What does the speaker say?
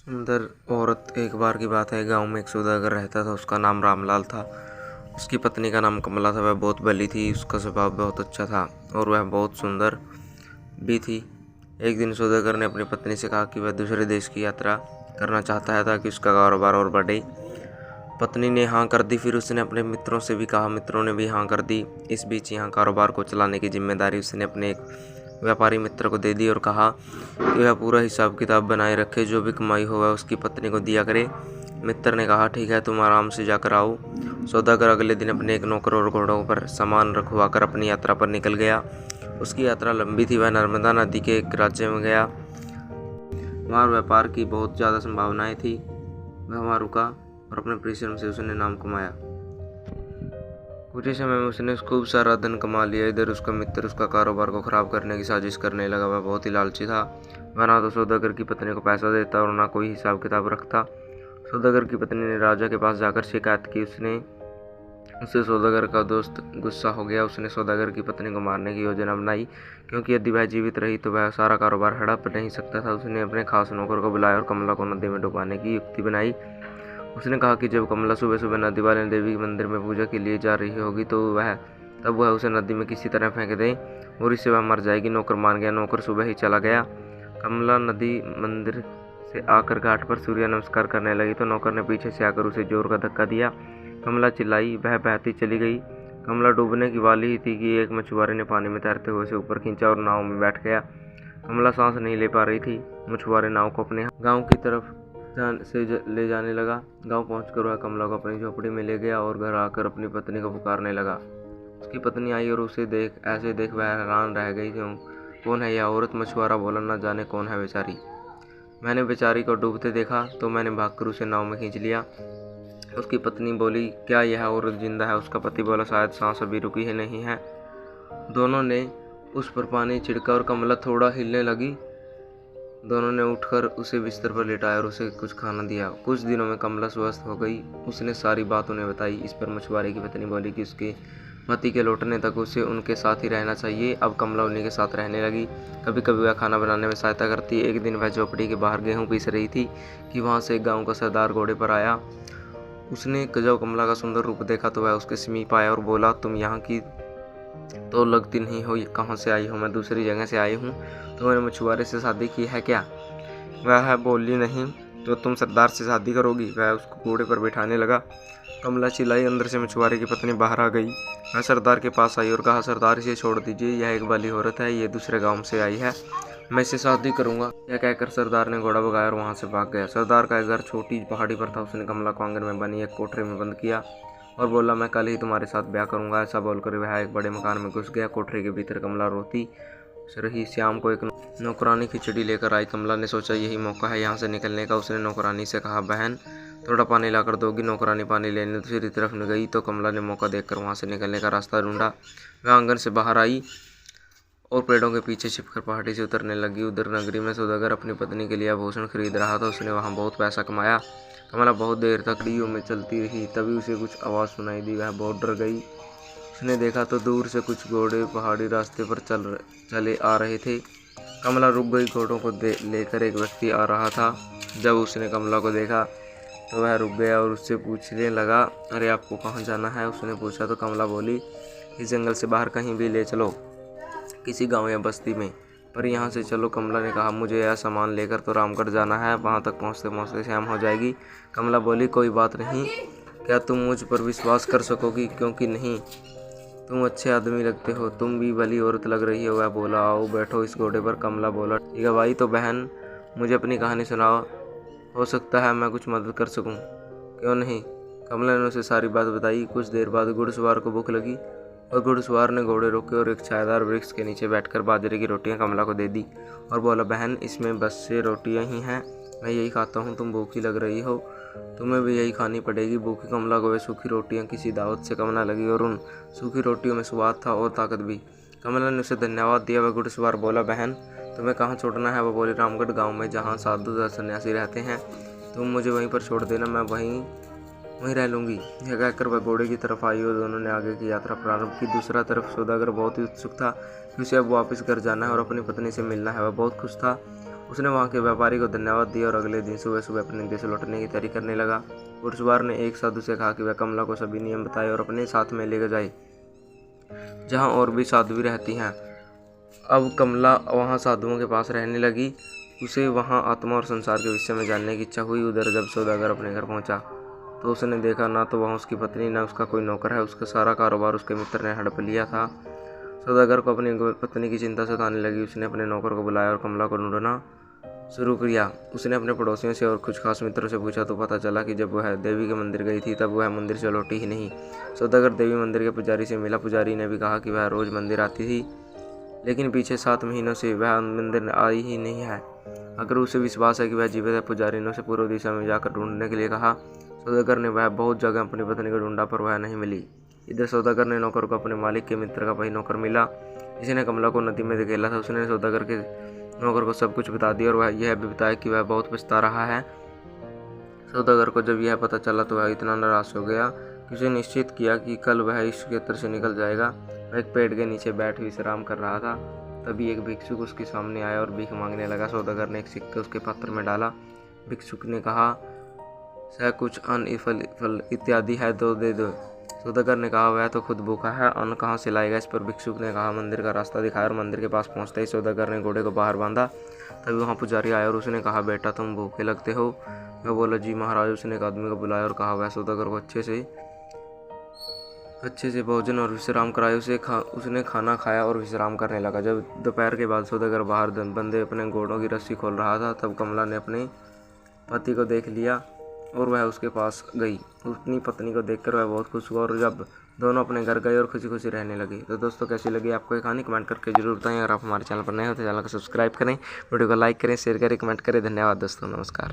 सुंदर औरत। एक बार की बात है, गांव में एक सौदागर रहता था। उसका नाम रामलाल था। उसकी पत्नी का नाम कमला था। वह बहुत भली थी। उसका स्वभाव बहुत अच्छा था और वह बहुत सुंदर भी थी। एक दिन सौदागर ने अपनी पत्नी से कहा कि वह दूसरे देश की यात्रा करना चाहता है ताकि उसका कारोबार और बढ़े। पत्नी ने हाँ कर दी। फिर उसने अपने मित्रों से भी कहा। मित्रों ने भी हाँ कर दी। इस बीच यहाँ कारोबार को चलाने की जिम्मेदारी उसने अपने एक व्यापारी मित्र को दे दी और कहा कि वह पूरा हिसाब किताब बनाए रखे। जो भी कमाई हो वह उसकी पत्नी को दिया करे। मित्र ने कहा, ठीक है, तुम आराम से जाकर आओ। सौदागर अगले दिन अपने एक नौकर और घोड़ों पर सामान रखवाकर अपनी यात्रा पर निकल गया। उसकी यात्रा लंबी थी। वह नर्मदा नदी के एक राज्य में गया। वहाँ व्यापार की बहुत ज़्यादा संभावनाएं थी। वह वहाँ रुका और अपने परिश्रम से उसने नाम कमाया। कुछ ही समय में उसने खूब सारा धन कमा लिया। इधर उसका मित्र उसका कारोबार को खराब करने की साजिश करने लगा। वह बहुत ही लालची था। वह ना तो सौदागर की पत्नी को पैसा देता और ना कोई हिसाब किताब रखता। सौदागर की पत्नी ने राजा के पास जाकर शिकायत की। उससे सौदागर का दोस्त गुस्सा हो गया। उसने सौदागर की पत्नी को मारने की योजना बनाई, क्योंकि यदि वह जीवित रही तो वह सारा कारोबार हड़प नहीं सकता था। उसने अपने खास नौकर को बुलाया और कमला को नदी में डुबाने की युक्ति बनाई। उसने कहा कि जब कमला सुबह सुबह नदी वाले देवी मंदिर में पूजा के लिए जा रही होगी तो तब वह उसे नदी में किसी तरह फेंक दे और इससे वह मर जाएगी। नौकर मान गया। नौकर सुबह ही चला गया। कमला नदी मंदिर से आकर घाट पर सूर्य नमस्कार करने लगी तो नौकर ने पीछे से आकर उसे जोर का धक्का दिया। कमला चिल्लाई। वह बहती चली गई। कमला डूबने की वाली ही थी कि एक मछुआरे ने पानी में तैरते हुए उसे ऊपर खींचा और नाव में बैठ गया। कमला सांस नहीं ले पा रही थी। मछुआरे नाव को अपने गांव की तरफ ले जाने लगा। गांव पहुंचकर वह कमला को अपनी झोपड़ी में ले गया और घर आकर अपनी पत्नी को पुकारने लगा। उसकी पत्नी आई और उसे ऐसे देख वह हैरान रह गई। कौन है यह औरत? मछुआरा बोला, न जाने कौन है बेचारी। मैंने बेचारी को डूबते देखा तो मैंने भागकर उसे नाव में खींच लिया। उसकी पत्नी बोली, क्या यह औरत जिंदा है? उसका पति बोला, शायद सांस अभी रुकी है नहीं है। दोनों ने उस पर पानी छिड़का और कमला थोड़ा हिलने लगी। दोनों ने उठकर उसे बिस्तर पर लेटाया और उसे कुछ खाना दिया। कुछ दिनों में कमला स्वस्थ हो गई। उसने सारी बात उन्हें बताई। इस पर मछुआरे की पत्नी बोली कि उसके पति के लौटने तक उसे उनके साथ ही रहना चाहिए। अब कमला उन्हीं के साथ रहने लगी। कभी कभी वह खाना बनाने में सहायता करती। एक दिन वह झोपड़ी के बाहर गेहूं पीस रही थी कि वहां से एक गाँव का सरदार घोड़े पर आया। उसने जब कमला का सुंदर रूप देखा तो वह उसके समीप आया और बोला, तुम यहाँ की तो लगती नहीं हो, कहाँ से आई हो? मैं दूसरी जगह से आई हूँ। तुमने मछुआरे से शादी की है क्या? वह बोली, नहीं। तो तुम सरदार से शादी करोगी? वह उसको घोड़े पर बैठाने लगा। कमला चिल्लाई। अंदर से मछुआरे की पत्नी बाहर आ गई। वह सरदार के पास आई और कहा, सरदार, इसे छोड़ दीजिए। यह एक भली औरत है। ये दूसरे गांव से आई है। मैं इसे शादी करूंगा। यह कहकर सरदार ने घोड़ा भगाया और वहां से भाग गया। सरदार का एक घर छोटी पहाड़ी पर था। उसने कमला को आंगन में बनी एक कोठरी में बंद किया और बोला, मैं कल ही तुम्हारे साथ ब्याह करूंगा। ऐसा बोलकर वह एक बड़े मकान में घुस गया। कोठरी के भीतर कमला रोती रही। शाम को एक नौकरानी खिचड़ी लेकर आई। कमला ने सोचा, यही मौका है यहाँ से निकलने का। उसने नौकरानी से कहा, बहन, थोड़ा पानी लाकर दोगी? नौकरानी पानी लेने दूसरी तरफ न गई तो कमला ने मौका देखकर वहाँ से निकलने का रास्ता ढूंढा। वह आंगन से बाहर आई और पेड़ों के पीछे छिपकर पहाड़ी से उतरने लगी। उधर नगरी में सौदागर अपनी पत्नी के लिए आभूषण खरीद रहा था। उसने वहाँ बहुत पैसा कमाया। कमला बहुत देर तक सीढ़ियों में चलती रही। तभी उसे कुछ आवाज़ सुनाई दी। वह बहुत डर गई। उसने देखा तो दूर से कुछ घोड़े पहाड़ी रास्ते पर चले आ रहे थे। कमला रुक गई। घोड़ों को लेकर एक व्यक्ति आ रहा था। जब उसने कमला को देखा तो वह रुक गया और उससे पूछने लगा, अरे आपको कहाँ जाना है? उसने पूछा तो कमला बोली, इस जंगल से बाहर कहीं भी ले चलो, किसी गांव या बस्ती में, पर यहाँ से चलो। कमला ने कहा, मुझे यह सामान लेकर तो रामगढ़ जाना है। वहाँ तक पहुँचते पहुँचते शाम हो जाएगी। कमला बोली, कोई बात नहीं। क्या तुम मुझ पर विश्वास कर सकोगी? क्योंकि नहीं, तुम अच्छे आदमी लगते हो। तुम भी भली औरत लग रही हो। वह बोला, आओ बैठो इस घोड़े पर। कमला बोला, ठीक है भाई। तो बहन, मुझे अपनी कहानी सुनाओ। हो सकता है मैं कुछ मदद कर सकूं। क्यों नहीं? कमला ने उसे सारी बात बताई। कुछ देर बाद घुड़सवार को भूख लगी और घुड़सवार ने घोड़े रोके और एक छायादार वृक्ष के नीचे बैठकर बाजरे की रोटियां कमला को दे दी और बोला, बहन, इसमें बस से रोटियां ही हैं। मैं यही खाता हूँ। तुम भूखी लग रही हो, तुम्हें भी यही खानी पड़ेगी। भूखी कमला को वे सूखी रोटियां किसी दावत से कम न लगी और उन सूखी रोटियों में स्वाद था और ताकत भी। कमला ने उसे धन्यवाद दिया। वह घुड़सवार बोला, बहन, तुम्हें कहाँ छोड़ना है? वह बोली, रामगढ़ गांव में, जहाँ साधु सन्यासी रहते हैं। तुम मुझे वहीं पर छोड़ देना, मैं वहीं रह लूँगी। यह कहकर वह घोड़े की तरफ आई और दोनों ने आगे की यात्रा प्रारंभ की। दूसरा तरफ सौदागर बहुत ही उत्सुक था कि उसे अब वापस घर जाना है और अपनी पत्नी से मिलना है। वह बहुत खुश था उसने वहाँ के व्यापारी को धन्यवाद दिया और अगले दिन सुबह सुबह अपने देश लौटने की तैयारी करने लगा। घुड़सवार ने एक साधु से कहा कि वह कमला को सभी नियम बताए और अपने साथ में लेकर जाए, जहाँ और भी साधु भी रहती हैं। अब कमला वहाँ साधुओं के पास रहने लगी। उसे वहाँ आत्मा और संसार के विषय में जानने की इच्छा हुई। उधर जब सौदागर अपने घर पहुँचा तो उसने देखा ना तो वहाँ उसकी पत्नी न उसका कोई नौकर है। उसका सारा कारोबार उसके मित्र ने हड़प लिया था। सौदागर को अपनी पत्नी की चिंता सताने लगी। उसने अपने नौकर को बुलाया और कमला को ढूंढना शुरू किया। उसने अपने पड़ोसियों से और कुछ खास मित्रों से पूछा तो पता चला कि जब वह देवी के मंदिर गई थी तब वह मंदिर से लौटी ही नहीं। सौदागर देवी मंदिर के पुजारी से मिला। पुजारी ने भी कहा कि वह रोज मंदिर आती थी, लेकिन पीछे 7 महीनों से वह मंदिर आई ही नहीं है। अगर उसे विश्वास है कि वह जीवित है, पुजारी ने उसे पूर्व दिशा में जाकर ढूंढने के लिए कहा। सौदागर ने वह बहुत जगह अपनी पत्नी को ढूंढा पर वह नहीं मिली। इधर सौदागर ने नौकर को अपने मालिक के मित्र का वही नौकर मिला जिसने कमला को नदी में धकेला था। उसने सौदागर के नौकर को सब कुछ बता दिया और वह यह भी बताया कि वह बहुत पछता रहा है। सौदागर को जब यह पता चला तो वह इतना निराश हो गया कि उसे निश्चित किया कि कल वह इस क्षेत्र से निकल जाएगा। वह एक पेड़ के नीचे बैठ विश्राम कर रहा था। तभी एक भिक्षुक उसके सामने आया और भीख मांगने लगा। सौदागर ने एक सिक्का उसके पात्र में डाला। भिक्षुक ने कहा, सह कुछ अन्न फल इत्यादि है तो दे दो। सौदागर ने कहा, वह तो खुद भूखा है, अन्न कहाँ से लाएगा। इस पर भिक्षुक ने कहा, मंदिर का रास्ता दिखाया और मंदिर के पास पहुँचते ही सौदागर ने घोड़े को बाहर बांधा। तभी वहाँ पुजारी आया और उसने कहा, बेटा तुम भूखे लगते हो। वह बोला, जी महाराज। उसने एक आदमी को बुलाया और कहा। वह सौदागर को अच्छे से भोजन और विश्राम कराया। उसने खाना खाया और विश्राम करने लगा। जब दोपहर के बाद सौदागर बाहर बंधे अपने घोड़ों की रस्सी खोल रहा था तब कमला ने अपने पति को देख लिया और वह उसके पास गई। अपनी पत्नी को देखकर वह बहुत खुश हुआ और जब दोनों अपने घर गए और खुशी खुशी रहने लगे। तो दोस्तों, कैसी लगी आपको ये कहानी कमेंट करके जरूर बताएं। अगर आप हमारे चैनल पर नए हो तो चैनल को सब्सक्राइब करें, वीडियो को लाइक करें, शेयर करें, कमेंट करें। धन्यवाद दोस्तों, नमस्कार।